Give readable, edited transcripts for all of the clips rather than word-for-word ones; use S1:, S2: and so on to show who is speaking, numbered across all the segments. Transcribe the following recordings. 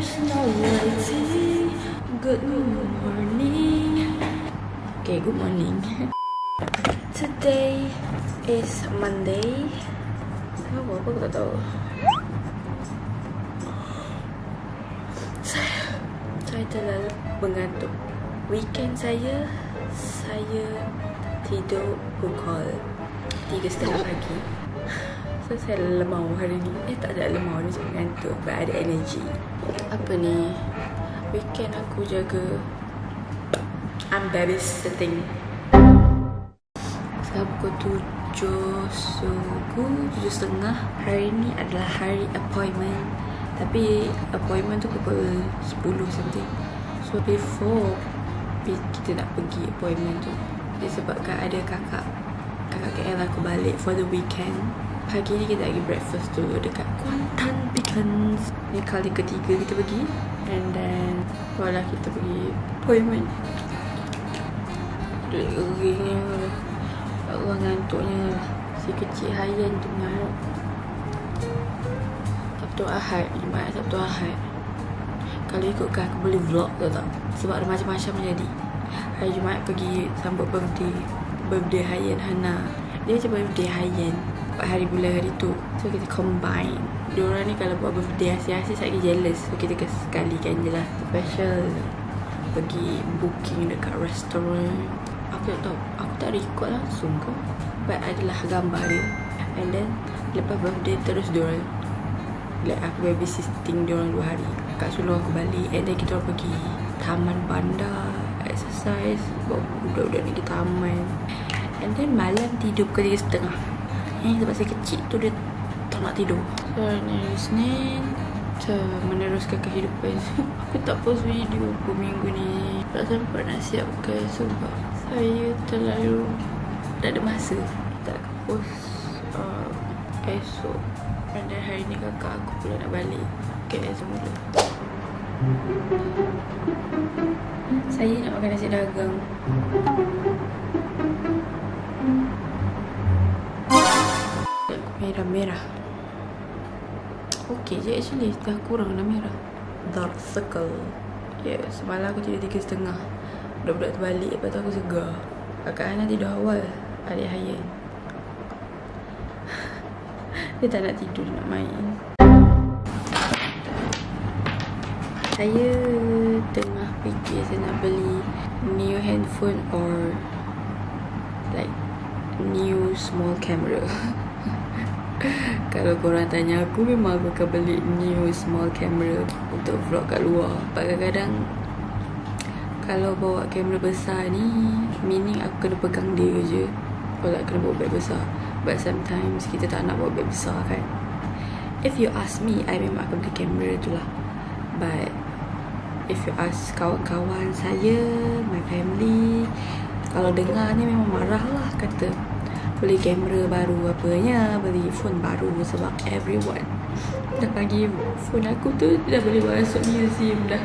S1: personality. Good morning. Okay, good morning. Today is Monday. Apa aku tak tahu. Saya terlalu mengantuk. Weekend saya tidur pukul 3:30 pagi. So saya lemau hari ni. Tak ada lemau, ni cuma mengantuk. But ada energy. Apa ni? Weekend aku jaga I'm babysitting. Saya pukul 7 subuh, 7.30. Hari ni adalah hari appointment. Tapi appointment tu pukul 10 something. So before kita nak pergi appointment tu, disebabkan ada kakak KL aku balik for the weekend. Pagi ni kita pergi breakfast dulu dekat Kuantan Beacons. Ni kali ketiga kita pergi. And then barulah kita pergi appointment. Geringnya, Allah ngantuknya. Si kecil Hayan tu mengarut. Sabtu Ahad, Jumaat Sabtu Ahad. Kalau ikutkan aku boleh vlog tu tak? Sebab ada macam-macam jadi. Hari Jumaat pergi sambut birthday Hayan Hana. Dia macam birthday Hayan hari bulan hari tu. So kita combine. Diorang ni kalau buat birthday asyik-asyik saya jealous. So kita sekalikan je lah. Special pergi booking dekat restoran. Aku tak tahu, aku tak record langsung ke, but adalah gambar dia. And then lepas birthday terus diorang, like aku babysitting diorang 2 hari. Kak Suluh aku balik. And then kita orang pergi taman bandar, exercise, bawa budak-budak ni ke taman. And then malam tidur pukul 3:30. Sebab saya kecil tu dia tak nak tidur. So hari ni Isnin, meneruskan kehidupan. Aku tak post video pun minggu ni. Tak sempat nak siapkan sebab saya terlalu tak ada masa. Tak akan post esok. Dan hari ni kakak aku pula nak balik KL semula. Saya nak makan nasi dagang. Merah-merah. Okay je actually. Dah kurang dah merah. Dark circle. Semalam aku tidur 3:30. Budak-budak tu balik. Lepas tu aku segar. Kakak Hana tidur awal. Adik Hayan dia tak nak tidur, dia nak main. Saya tengah fikir saya nak beli new handphone or like new small camera. Kalau korang tanya aku, memang aku akan beli new small camera untuk vlog kat luar. Kadang-kadang kalau bawa kamera besar ni, meaning aku kena pegang dia je. Kalau kena bawa beg besar. But sometimes kita tak nak bawa beg besar kan. If you ask me, I memang akan beli kamera tu lah. But if you ask kawan-kawan saya, my family, kalau dengar ni memang marah lah. Kata beli kamera baru apanya, beli phone baru. Sebab everyone dah bagi phone aku tu dah boleh masuk museum dah.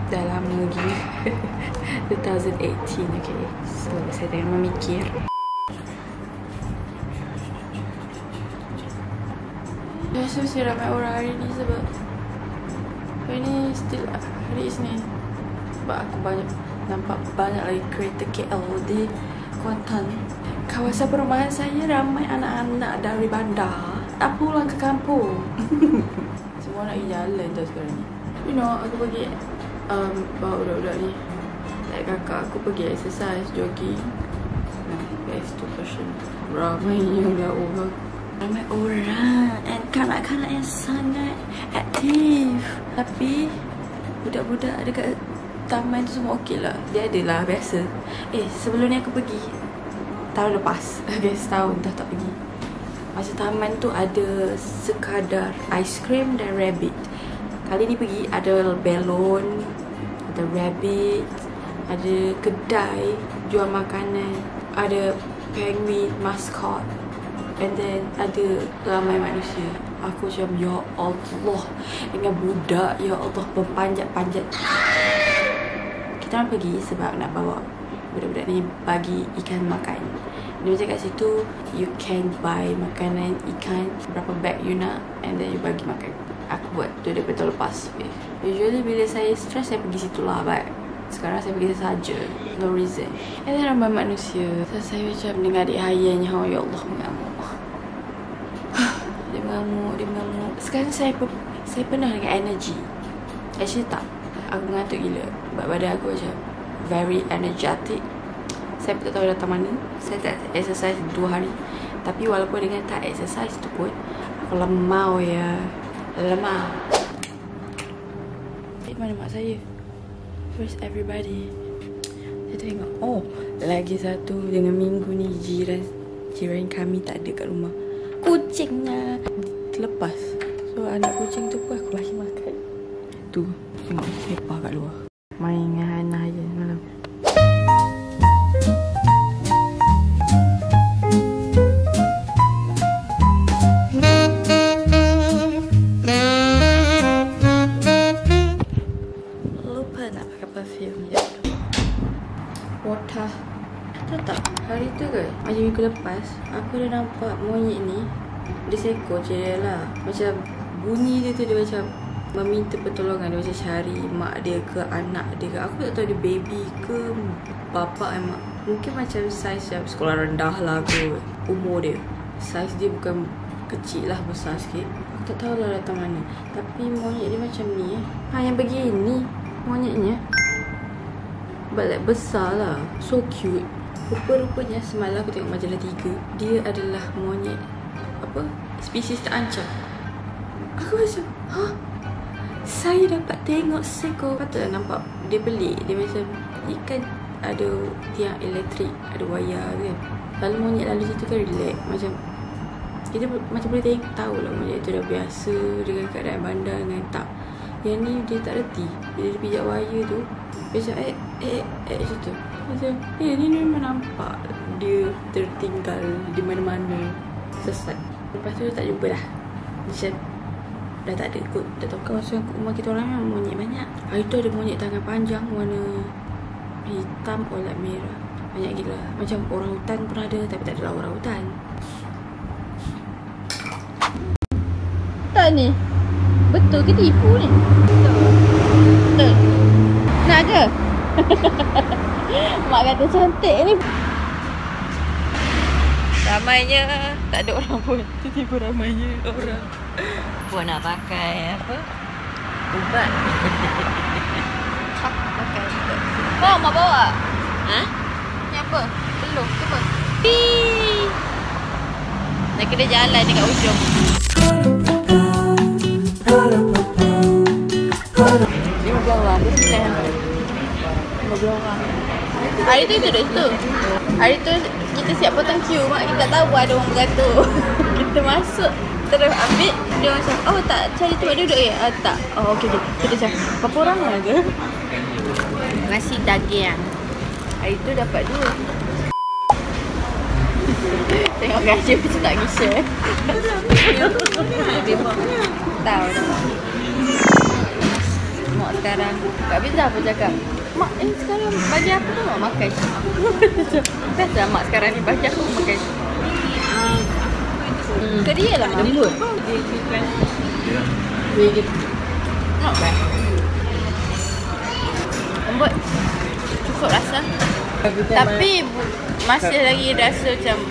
S1: Dah lama gini. 2018, okay. So saya tengah memikir. Biasa mesti ramai orang hari ni sebab hari ni still hari Isnin. Sebab aku nampak banyak lagi kereta KL di Kuantan. Kawasan perumahan saya ramai anak-anak dari bandar nak pulang ke kampung. Semua nak pergi jalan tau sekarang ni. You know, aku pergi bawa budak-budak ni. Like kakak aku pergi exercise, jogging. Best tu passion. Ramai yang dah orang. Ramai orang. And kanak-kanak yang sangat aktif. Tapi budak-budak dekat taman tu semua okey lah. Dia adalah biasa. Sebelum ni aku pergi tahun lepas. Okay, setahun dah tak pergi. Masa taman tu ada sekadar ice cream dan rabbit. Kali ni pergi ada balon, ada rabbit, ada kedai jual makanan, ada penguin mascot, and then ada ramai manusia. Aku macam ya Allah, dengan budak ya Allah berpanjat-panjat. Kita orang pergi sebab nak bawa budak-budak ni bagi ikan makan. Dia macam kat situ you can buy makanan ikan berapa bag you nak, and then you bagi makan. buat tu daripada tahun lepas. Usually bila saya stress, saya pergi situ lah, but sekarang saya pergi saja, no reason. And then ramai manusia. So, saya macam dengar adik hayanya, oh ya Allah, mengamuk. Dia mengamuk. Sekarang saya pernah dengan energy. Actually tak, aku mengantuk gila. Sebab badan aku macam very energetic. Saya tak tahu datang mana. Saya tak exercise 2 hari. Tapi walaupun dengan tak exercise tu pun, aku lemau ya. Lemah. Mana mak saya? First everybody. Saya tengok, oh, lagi satu dengan minggu ni jiran kami tak ada kat rumah. Kucingnya terlepas. So anak kucing tu pun aku bagi makan. Tu, tengok sepah kat luar. Main dengan Hana je malam. Water. Tahu tak, hari tu ke macam minggu lepas, aku dah nampak monyet ni. Dia seekor je dia lah. Macam bunyi dia tu, dia macam meminta pertolongan. Dia macam cari mak dia ke anak dia ke. Aku tak tahu dia baby ke bapa emak. Mungkin macam saiz macam sekolah rendah lah ke. Umur dia, saiz dia bukan kecil lah, besar sikit. Aku tak tahu lah datang mana. Tapi monyet dia macam ni yang begini monyetnya. But like besar lah. So cute. Rupa-rupanya semalam aku tengok majalah 3. Dia adalah monyet apa? Spesies terancam. Aku macam, saya dapat tengok seekor. Patutlah nampak dia pelik. Dia macam ikan ada tiang elektrik, ada wayar kan. Lalu monyet lalu situ kan relax. Macam kita macam boleh tahu lah monyet tu dah biasa dengan keadaan bandar dengan tak. Yang ni dia tak reti. Bila dia pijak wayar tu, dia macam macam tu. Macam ni memang nampak dia tertinggal di mana-mana, sesat. Lepas tu tak jumpa dah. Macam dah tak ada kot. Tak tahu kan masa rumah kita orang memang monyet banyak. Hari tu ada monyet tangan panjang warna hitam olat merah. Banyak gila. Macam orang hutan pun ada, tapi tak adalah orang hutan.
S2: Tak ni? Betul ke tipu ni? Betul. Nak ke? Mak kata cantik ni. Ramainya tak ada orang pun. Tiba-tiba ramainya orang. Puan nak pakai apa? Ubat. Pakai ubat. Oh, mak bawa? Ha? Ni apa? Belum. Cuba. Nak kena jalan dekat ujung. Orang dia plan 15 orang. Hari tu duduk situ. Hari tu kita siap potong queue, mak kita tak tahu ada orang beratur. Kita masuk terus ambil. Dia macam, oh tak cari tempat duduk ya? Tak. Oh okey. Kita macam, berapa orang ada? Nasi daging. Hari tu dapat 2. Tengok gaji macam tak bisa. Tahu mak sekarang Kak Bizah pun cakap, mak sekarang bagi aku tu mak makan. Biasa mak sekarang ni bagi aku makan. Ke dia lah lembut. Not bad. Lembut. Cukup rasa. Tapi masih lagi rasa macam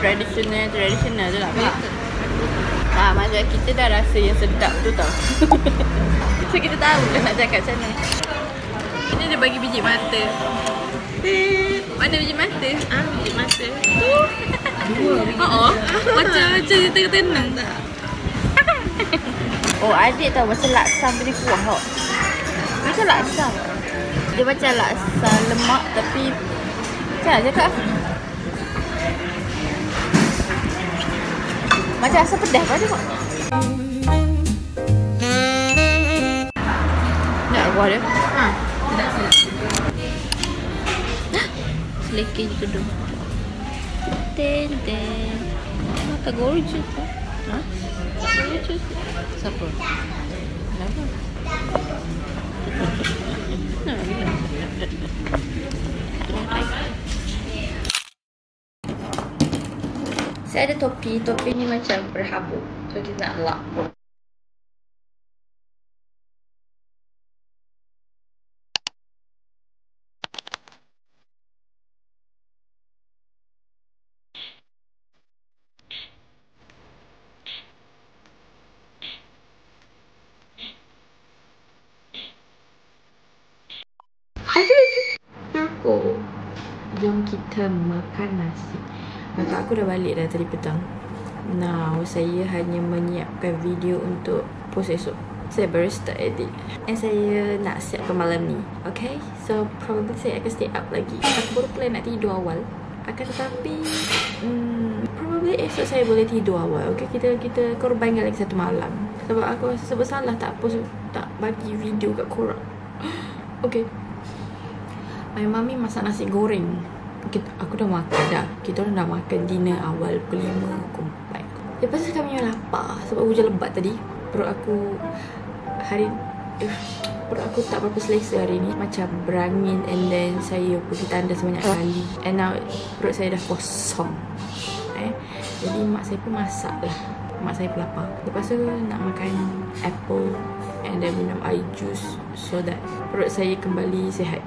S2: tradisional je lah. Maksudnya kita dah rasa yang sedap tu tau. So kita tahu dah nak cakap macam mana. Ini dia bagi biji mata. Mana biji mata? Biji mata. Tu. 2 biji mata. Macam dia tenang tak? Oh adik tahu macam laksa beri kuah tau. Macam laksa. Dia macam laksa lemak tapi macam mana cakap? Macam rasa pedas pada mak. Nak kuah dia? Sedap. Selekeh je tu. Ten. Makan gorgeous tu. Gorgeous. Siapa? Kenapa? Nak gila. Saya ada topi ni macam berhabuk. So kita nak lock.
S1: kita makan nasi. Maka aku dah balik dah tadi petang. Now saya hanya menyiapkan video untuk post esok. Saya baru start edit and saya nak siapkan malam ni. Okay, so probably saya akan stay up lagi. Aku baru plan nak tidur awal. Akan tetapi probably esok saya boleh tidur awal. Okay, kita korbankan lagi satu malam. Sebab aku rasa bersalah tak bagi video kat korang. Okay, my mummy masak nasi goreng. Aku dah makan dah. Kita orang dah makan dinner awal pukul 5, pukul 4. Lepas tu kami lapar sebab hujan lebat tadi. Perut aku tak berapa selesa hari ni. Macam berangin and then saya pergi tandas banyak kali. And now perut saya dah kosong. Jadi mak saya pun masak lah. Mak saya pun lapar. Lepas tu nak makan apple and then minum air juice so that perut saya kembali sihat.